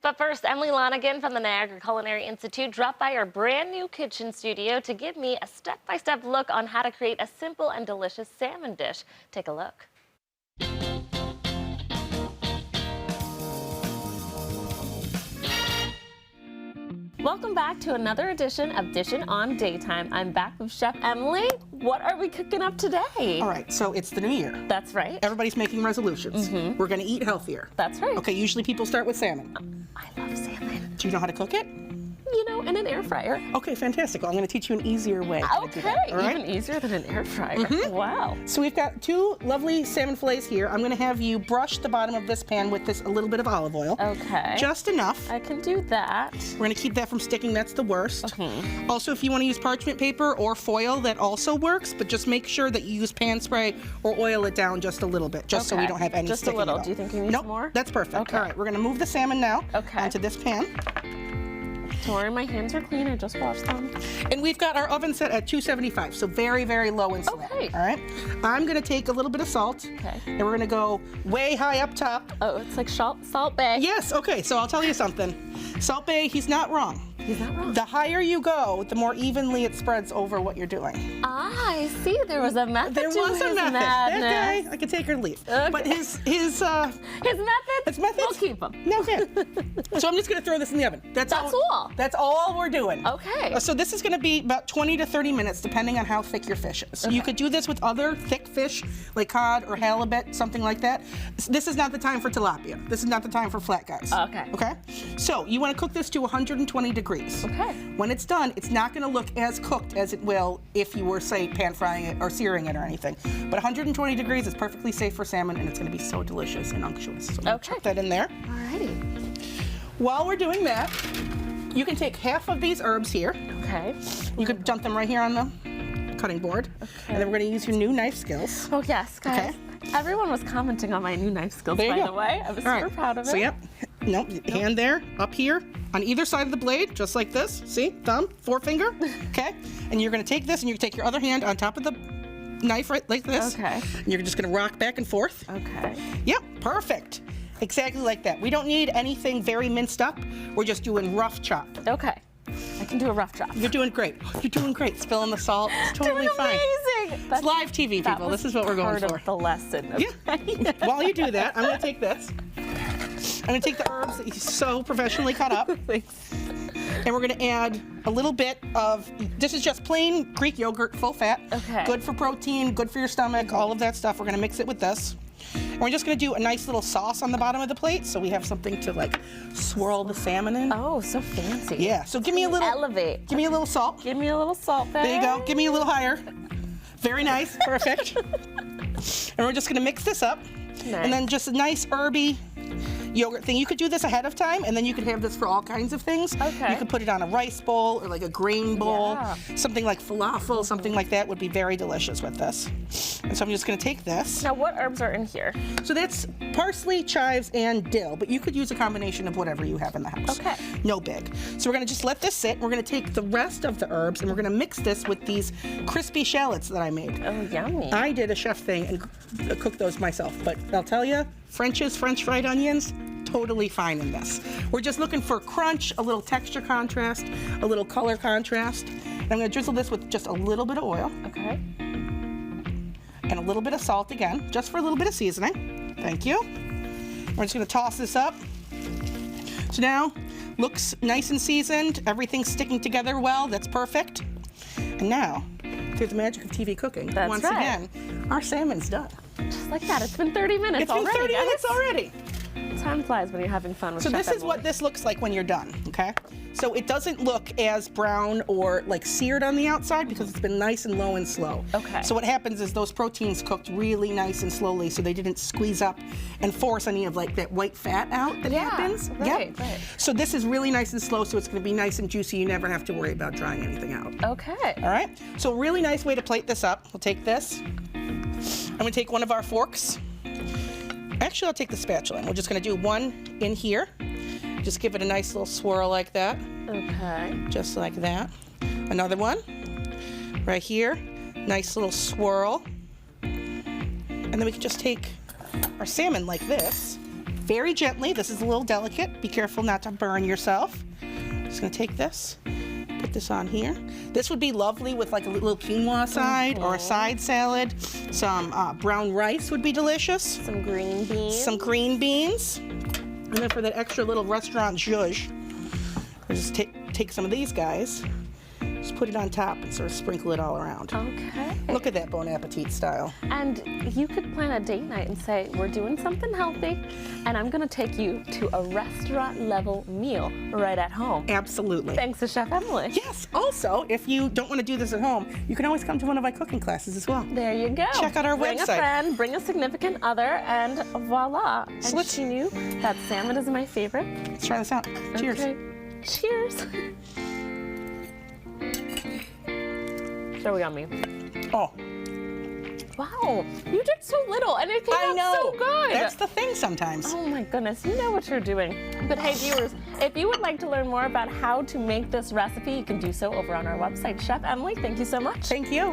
But first, Emily Lonigan from the Niagara Culinary Institute dropped by our brand new kitchen studio to give me a step-by-step look on how to create a simple and delicious salmon dish. Take a look. Welcome back to another edition of Dishin' on Daytime. I'm back with Chef Emily. What are we cooking up today? All right, so it's the new year. That's right. Everybody's making resolutions. We're going to eat healthier. That's right. Okay, usually people start with salmon. I love salmon. Do you know how to cook it? You know, in an air fryer. Okay, fantastic. Well, I'm going to teach you an easier way. To do that, all right? Even easier than an air fryer. Wow. So we've got two lovely salmon fillets here. I'm going to have you brush the bottom of this pan with a little bit of olive oil. Okay. Just enough. I can do that. We're going to keep that from sticking. That's the worst. Also, if you want to use parchment paper or foil, that also works, but just make sure that you use pan spray or oil it down just a little bit, just so we don't have any sticking. Just a little. At all. Do you think you need some more? That's perfect. Okay. All right, we're going to move the salmon now onto this pan. Don't worry, my hands are clean. I just washed them. And we've got our oven set at 275, so very, very low and slow. Okay. All right. I'm going to take a little bit of salt. Okay. And we're going to go way high up top. Oh, it's like Salt Bay. Yes. Okay. So I'll tell you something. Salt Bay, he's not wrong. He's not wrong. The higher you go, the more evenly it spreads over what you're doing. Ah, I see. There was a method There to was a his method. madness. That guy, I can take or leave. Okay. But his methods? We'll keep them. No, okay. So I'm just going to throw this in the oven. That's all. That's all we're doing. Okay. So this is going to be about 20 to 30 minutes, depending on how thick your fish is. So you could do this with other thick fish, like cod or halibut, something like that. This is not the time for tilapia. This is not the time for flat guys. Okay. Okay? So you want to cook this to 120 degrees. Okay. When it's done, it's not going to look as cooked as it will if you were, say, pan frying it or searing it or anything. But 120 degrees is perfectly safe for salmon, and it's going to be so delicious and unctuous. So I'm going to chuck that in there. Alrighty. While we're doing that, you can take half of these herbs here. Okay. You could dump them right here on the cutting board. Okay. And then we're going to use your new knife skills. Oh, yes, guys. Okay. Everyone was commenting on my new knife skills, by the way. I was super proud of it. So, yep. Nope. Hand there, up here, on either side of the blade, just like this. See? Thumb, forefinger. Okay? And you're going to take this, and you're going to take your other hand on top of the knife right like this. Okay. And you're just going to rock back and forth. Okay. Yep. Perfect. Exactly like that. We don't need anything very minced up. We're just doing rough chop. Okay. I can do a rough chop. You're doing great. You're doing great. Spilling the salt. It's totally fine. Amazing. It's live TV, people. This is what we're going for. Part of the lesson. Okay? Yeah. While you do that, I'm going to take this. I'm going to take the herbs that you so professionally cut up. Thanks. And we're going to add a little bit of, this is just plain Greek yogurt, full fat. Okay. Good for protein, good for your stomach, all of that stuff. We're going to mix it with this. And we're just going to do a nice little sauce on the bottom of the plate, so we have something to like swirl the salmon in. Oh, so fancy. Yeah, so give me a little, elevate. Give me a little salt. Give me a little salt there. There you go. Give me a little higher. Very nice. Perfect. And we're just going to mix this up. Nice. And then just a nice herby yogurt thing. You could do this ahead of time, and then you could have this for all kinds of things. Okay. You could put it on a rice bowl or like a grain bowl. Yeah. Something like falafel, something like that would be very delicious with this. And so I'm just going to take this. Now, what herbs are in here? So that's parsley, chives, and dill, but you could use a combination of whatever you have in the house. Okay. No big. So we're going to just let this sit. We're going to take the rest of the herbs, and we're going to mix this with these crispy shallots that I made. Oh, yummy. I did a chef thing and cooked those myself, but I'll tell you, French fried onions, totally fine in this. We're just looking for crunch, a little texture contrast, a little color contrast. And I'm going to drizzle this with just a little bit of oil. Okay. And a little bit of salt again, just for a little bit of seasoning. Thank you. We're just going to toss this up. So now, looks nice and seasoned. Everything's sticking together well. That's perfect. And now, through the magic of TV cooking, once again, our salmon's done. Just like that. It's been 30 minutes already. It's been 30 minutes already. Time flies when you're having fun with So Chef this is what this looks like when you're done, okay? So it doesn't look as brown or like seared on the outside because it's been nice and low and slow. Okay. So what happens is those proteins cooked really nice and slowly so they didn't squeeze up and force any of like that white fat out that happens. Right. So this is really nice and slow, so it's gonna be nice and juicy. You never have to worry about drying anything out. Okay. All right? So a really nice way to plate this up. We'll take this. I'm gonna take one of our forks. Actually, I'll take the spatula. We're just going to do one in here. Just give it a nice little swirl like that. Okay. Just like that. Another one right here. Nice little swirl. And then we can just take our salmon like this very gently. This is a little delicate. Be careful not to burn yourself. Just gonna take this, put this on here. This would be lovely with like a little quinoa side or a side salad. Some brown rice would be delicious. Some green beans. Some green beans. And then for that extra little restaurant zhuzh, I'll just take some of these guys, just put it on top and sort of sprinkle it all around. Okay. Look at that, Bon Appetit style. And you could plan a date night and say, we're doing something healthy, and I'm gonna take you to a restaurant level meal right at home. Absolutely. Thanks to Chef Emily. Yes, also, if you don't want to do this at home, you can always come to one of my cooking classes as well. There you go. Check out our bring website. Bring a friend, bring a significant other, and voila. And So let's- she knew that salmon is my favorite. Let's try this out. Cheers. Okay. Cheers. So yummy. Oh, Wow, you did so little and it came I out know. so good. That's the thing sometimes. Oh my goodness, you know what you're doing. But hey viewers, if you would like to learn more about how to make this recipe, you can do so over on our website. Chef Emily, thank you so much. Thank you.